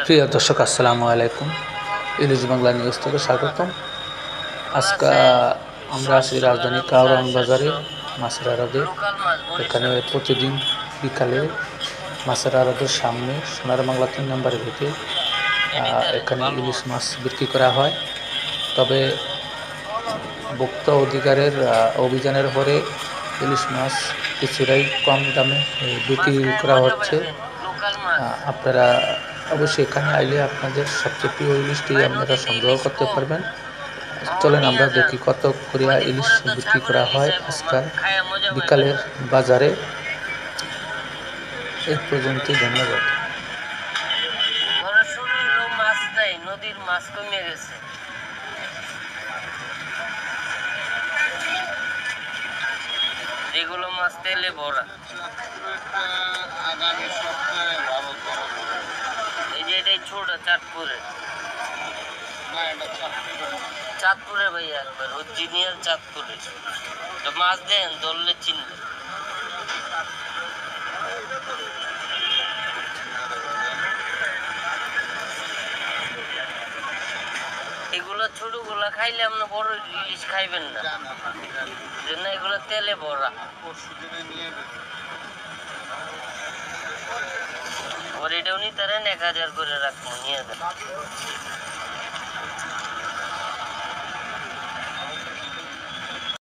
প্রিয় দর্শক আসসালামু আলাইকুম। ইলিশ বাংলা নিউজ থেকে স্বাগতম। আজকে আমরা আছি রাজধানী কারওয়ান বাজারে মাছের আড়তে। এখানে প্রতিদিন বিকালে মাছের আড়তের সামনে সোনার বাংলা 3 নম্বর গেটে এখানে ইলিশ মাছ বিক্রি করা হয়। তবে ভোক্তা অধিকারের অভিযানের পরে ইলিশ মাছ কিছুটাই কম দামে বিক্রি করা হচ্ছে। আপনারা অবশ্যই এখানে আইলে আপনাদের সবচেয়ে প্রিয় ইলিশটি আপনারা সংগ্রহ করতে পারবেন। চলেন আমরা দেখি কত করিয়া ইলিশ বিক্রি করা হয় আজকাল বিকালের বাজারে। এই পর্যন্তই, ধন্যবাদ। মাছ নাই, নদীর মাছ কমে গেছে। এগুলো মাছ তেলে ভরা। এই যে এটাই ছোট চাঁদপুরে, চাঁদপুরে ভাইয়া একবার অরিজিনাল চাঁদপুরে। তো মাছ দেন ধরলে চিনবে। এগুলো ছোটগুলা খাইলে আপনি বড় ইলিশ খাইবেন না, জন্য এগুলো তেলে ভরা। ওর এটাও নিতে 1000 করে রাখবো, নিয়ে যান।